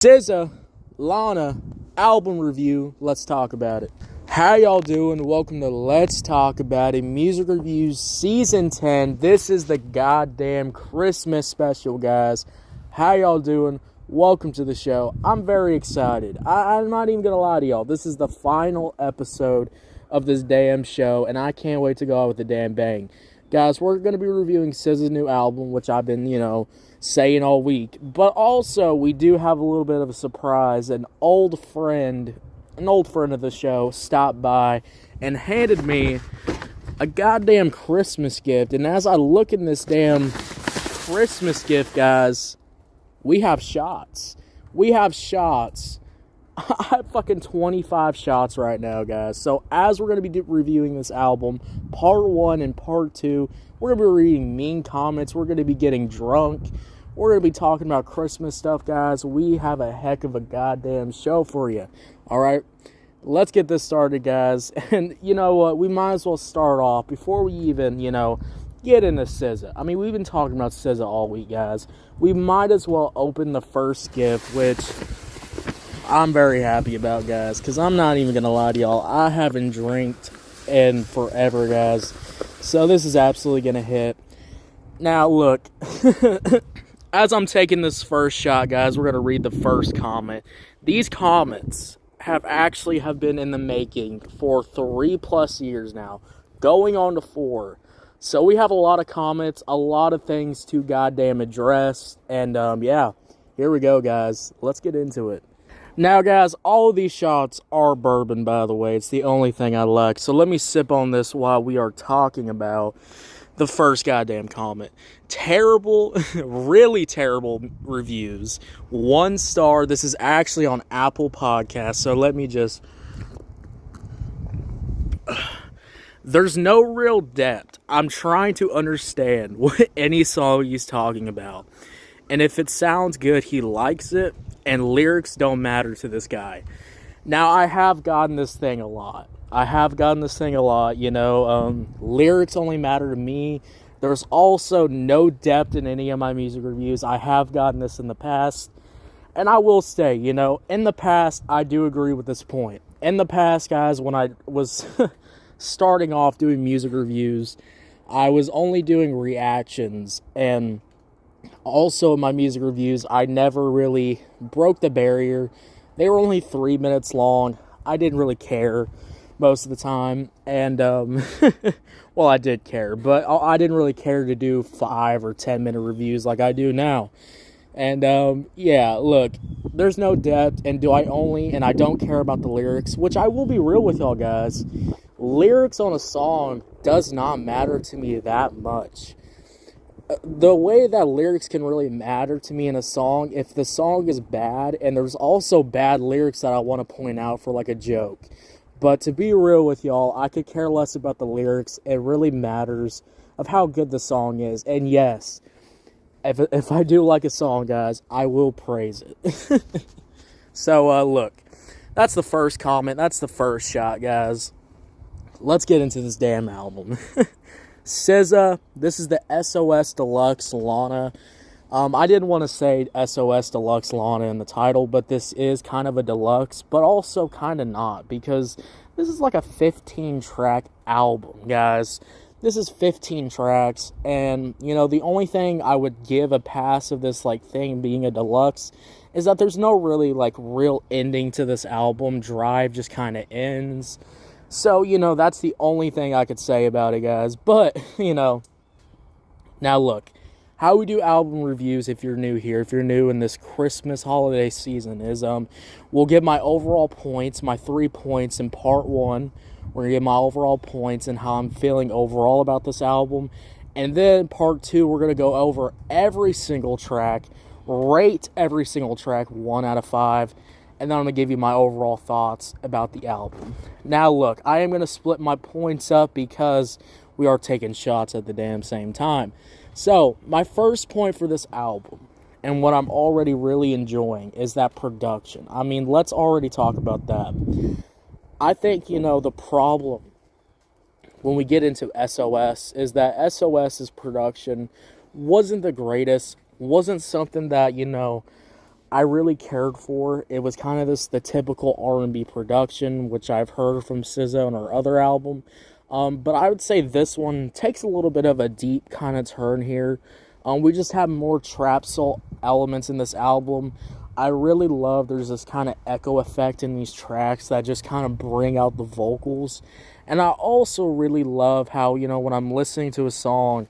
SZA, Lana, album review. Let's talk about it. How y'all doing? Welcome to Let's Talk About It Music Reviews Season 10. This is the goddamn Christmas special, guys. How y'all doing? Welcome to the show. I'm very excited. I'm not even gonna lie to y'all. This is the final episode of this damn show, and I can't wait to go out with a damn bang. Guys, we're gonna be reviewing SZA's new album, which I've been, saying all week. But also, we do have a little bit of a surprise. An old friend of the show stopped by and handed me a goddamn Christmas gift. And as I look in this damn Christmas gift, guys, we have shots. I have fucking 25 shots right now, guys. So as we're going to be reviewing this album, part 1 and part 2, we're going to be reading mean comments. We're going to be getting drunk. We're going to be talking about Christmas stuff, guys. We have a heck of a goddamn show for you. All right, let's get this started, guys. And you know what? We might as well start off before we even, get into SZA. I mean, we've been talking about SZA all week, guys. We might as well open the first gift, which I'm very happy about, guys, because I'm not even going to lie to y'all. I haven't drank in forever, guys. So this is absolutely going to hit. Now, look, as I'm taking this first shot, guys, we're going to read the first comment. These comments have been in the making for 3+ years now, going on to 4. So we have a lot of comments, a lot of things to goddamn address, and yeah, here we go, guys. Let's get into it. Now, guys, all of these shots are bourbon, by the way. It's the only thing I like. So let me sip on this while we are talking about the first goddamn comment. Terrible, really terrible reviews. 1 star. This is actually on Apple Podcasts. So let me just... There's no real depth. I'm trying to understand what any song he's talking about. And if it sounds good, he likes it. And lyrics don't matter to this guy. Now, I have gotten this thing a lot. Lyrics only matter to me. There's also no depth in any of my music reviews. I have gotten this in the past. And I will say, in the past, I do agree with this point. In the past, guys, when I was starting off doing music reviews, I was only doing reactions. And also in my music reviews, I never really broke the barrier. They were only 3 minutes long. I didn't really care most of the time. And, well, I did care, but I didn't really care to do 5 or 10 minute reviews like I do now. And, yeah, look, there's no depth, and I don't care about the lyrics, which I will be real with y'all, guys. Lyrics on a song does not matter to me that much. The way that lyrics can really matter to me in a song, if the song is bad, and there's also bad lyrics that I want to point out for like a joke. But to be real with y'all, I could care less about the lyrics. It really matters of how good the song is. And yes, if I do like a song, guys, I will praise it. So, look, that's the first comment. That's the first shot, guys. Let's get into this damn album. SZA, this is the SOS Deluxe Lana. I didn't want to say SOS Deluxe Lana in the title, but this is kind of a deluxe, but also kind of not, because this is like a 15-track album, guys. This is 15 tracks, and, the only thing I would give a pass of this, thing being a deluxe is that there's no really, real ending to this album. Drive just kind of ends. So, that's the only thing I could say about it, guys. But, now look, how we do album reviews, if you're new here, if you're new in this Christmas holiday season, is we'll give my overall points, my 3 points in part 1. We're going to give my overall points and how I'm feeling overall about this album. And then part 2, we're going to go over every single track, rate every single track 1 out of 5. And then I'm going to give you my overall thoughts about the album. Now, look, I am going to split my points up because we are taking shots at the damn same time. So, my first point for this album, and what I'm already really enjoying, is that production. I mean, let's already talk about that. I think, the problem when we get into SOS is that SOS's production wasn't the greatest, wasn't something that, I really cared for. It was kind of the typical R&B production, which I've heard from SZA on her other album. But I would say this one takes a little bit of a deep kind of turn here. We just have more trap soul elements in this album. I really love there's this kind of echo effect in these tracks that just kind of bring out the vocals. And I also really love how, when I'm listening to a song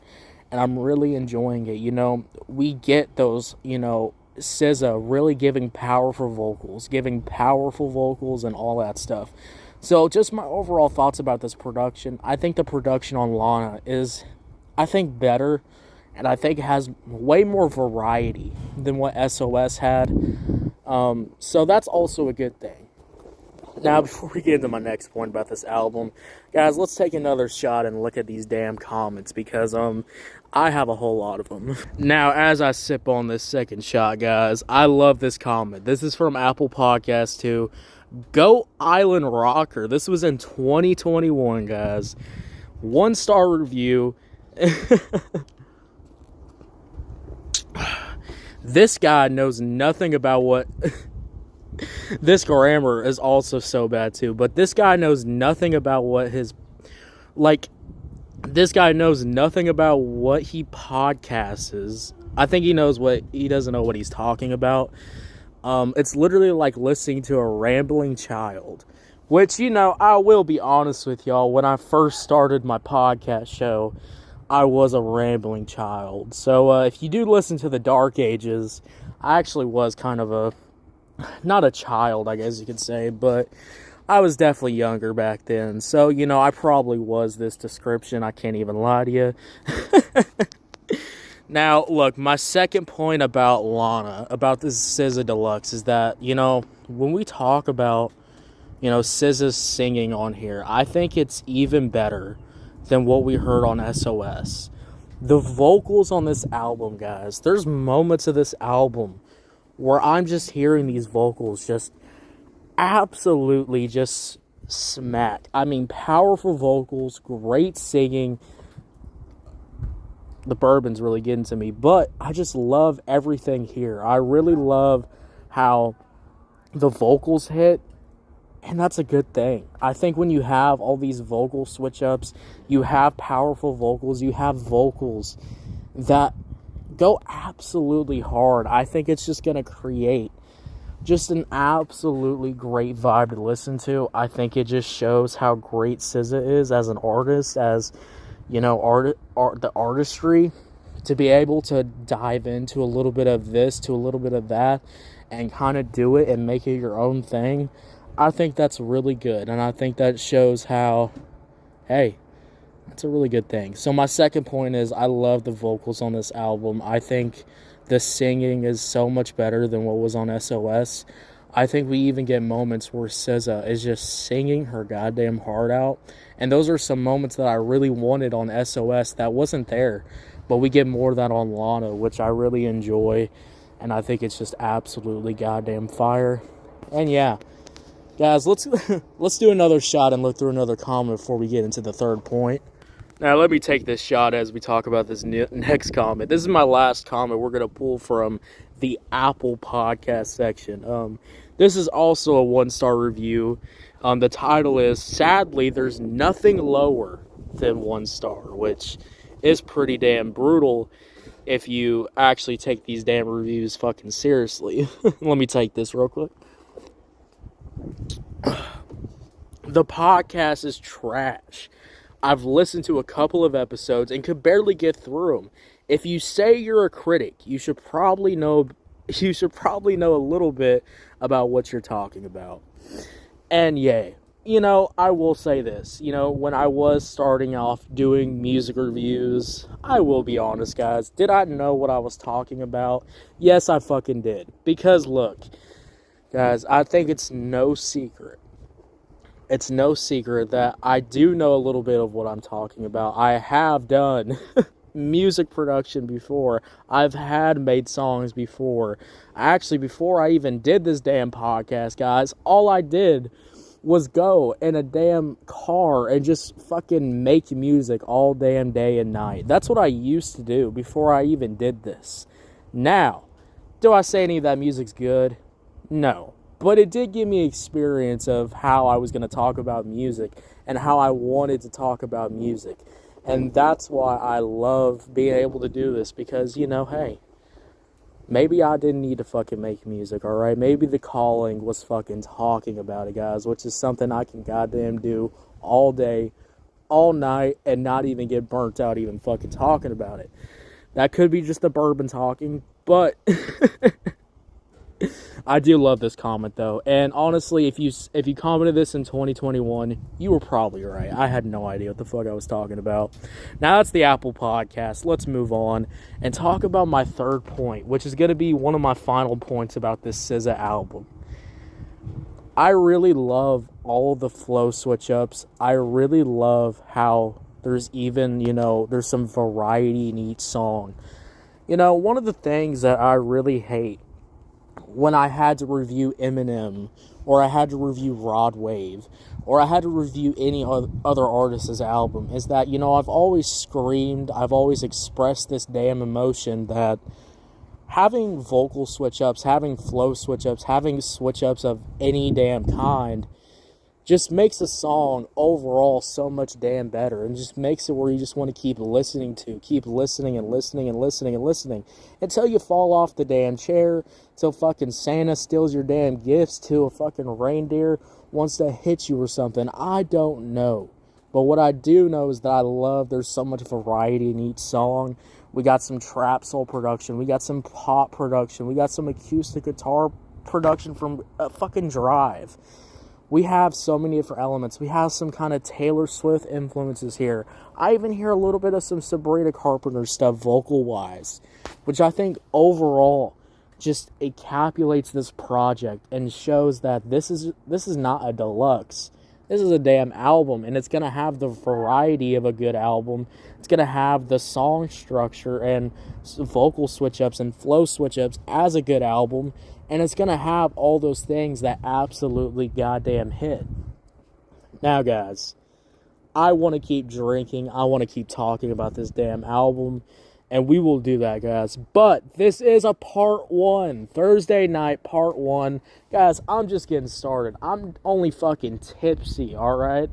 and I'm really enjoying it, we get those, SZA really giving powerful vocals and all that stuff. So just my overall thoughts about this production. I think the production on Lana is, better, and I think it has way more variety than what SOS had. So that's also a good thing. Now, before we get into my next point about this album, guys, let's take another shot and look at these damn comments, because I have a whole lot of them. Now, as I sip on this second shot, guys, I love this comment. This is from Apple Podcast 2. Go Island Rocker. This was in 2021, guys. 1-star review. This guy knows nothing about what... This grammar is also so bad too, but this guy knows nothing about what his... This guy knows nothing about what he podcasts is. I think he doesn't know what he's talking about. It's literally like listening to a rambling child. Which, I will be honest with y'all, when I first started my podcast show, I was a rambling child. So if you do listen to the Dark Ages, I actually was kind of not a child, I guess you could say, but I was definitely younger back then. So, I probably was this description. I can't even lie to you. Now, look, my second point about Lana, about this SZA Deluxe, is that, when we talk about, SZA's singing on here, I think it's even better than what we heard on SOS. The vocals on this album, guys, there's moments of this album where I'm just hearing these vocals just absolutely just smack. I mean, powerful vocals, great singing. The bourbon's really getting to me, but I just love everything here. I really love how the vocals hit, and that's a good thing. I think when you have all these vocal switch-ups, you have powerful vocals, you have vocals that go absolutely hard. I think it's just going to create just an absolutely great vibe to listen to. I think it just shows how great SZA is as an artist, as, the artistry, to be able to dive into a little bit of this, to a little bit of that, and kind of do it and make it your own thing. I think that's really good, and I think that shows how, hey, that's a really good thing. So my second point is I love the vocals on this album. I think the singing is so much better than what was on SOS. I think we even get moments where SZA is just singing her goddamn heart out. And those are some moments that I really wanted on SOS that wasn't there. But we get more of that on Lana, which I really enjoy. And I think it's just absolutely goddamn fire. And yeah, guys, let's do another shot and look through another comment before we get into the third point. Now, let me take this shot as we talk about this next comment. This is my last comment we're going to pull from the Apple Podcast section. This is also a 1-star review. The title is, Sadly, There's Nothing Lower Than 1 star, which is pretty damn brutal if you actually take these damn reviews fucking seriously. Let me take this real quick. The podcast is trash. I've listened to a couple of episodes and could barely get through them. If you say you're a critic, you should probably know a little bit about what you're talking about. And yeah, I will say this. When I was starting off doing music reviews, I will be honest, guys, did I know what I was talking about? Yes, I fucking did. Because look, guys, I think it's no secret. It's no secret that I do know a little bit of what I'm talking about. I have done music production before. I've made songs before. Actually, before I even did this damn podcast, guys, all I did was go in a damn car and just fucking make music all damn day and night. That's what I used to do before I even did this. Now, Do I say any of that music's good? No. But it did give me experience of how I was going to talk about music and how I wanted to talk about music. And that's why I love being able to do this, because, hey, maybe I didn't need to fucking make music, alright? Maybe the calling was fucking talking about it, guys, which is something I can goddamn do all day, all night, and not even get burnt out even fucking talking about it. That could be just the bourbon talking, but I do love this comment, though. And honestly, if you commented this in 2021, you were probably right. I had no idea what the fuck I was talking about. Now that's the Apple Podcast. Let's move on and talk about my third point, which is going to be one of my final points about this SZA album. I really love all the flow switch-ups. I really love how there's even, there's some variety in each song. One of the things that I really hate when I had to review Eminem, or I had to review Rod Wave, or I had to review any other artist's album, is that, I've always screamed, I've always expressed this damn emotion that having vocal switch-ups, having flow switch-ups, having switch-ups of any damn kind just makes a song overall so much damn better, and just makes it where you just want to keep listening and listening until you fall off the damn chair, till fucking Santa steals your damn gifts, till a fucking reindeer wants to hit you or something. I don't know. But what I do know is that I love there's so much variety in each song. We got some trap soul production, we got some pop production, we got some acoustic guitar production from fucking Drive. We have so many different elements. We have some kind of Taylor Swift influences here. I even hear a little bit of some Sabrina Carpenter stuff vocal-wise, which I think overall just encapsulates this project and shows that this is not a deluxe. This is a damn album, and it's going to have the variety of a good album. It's going to have the song structure and vocal switch-ups and flow switch-ups as a good album. And it's going to have all those things that absolutely goddamn hit. Now, guys, I want to keep drinking. I want to keep talking about this damn album. And we will do that, guys. But this is a part 1. Thursday night, part 1. Guys, I'm just getting started. I'm only fucking tipsy, alright?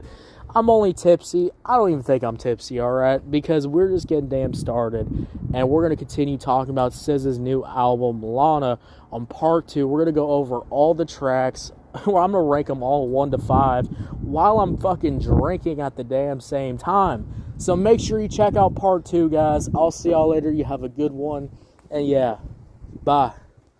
I'm only tipsy. I don't even think I'm tipsy, alright? Because we're just getting damn started. And we're going to continue talking about SZA's new album, Lana, on part 2. We're going to go over all the tracks. Well, I'm going to rank them all 1 to 5 while I'm fucking drinking at the damn same time. So make sure you check out part 2, guys. I'll see y'all later. You have a good one. And yeah, bye.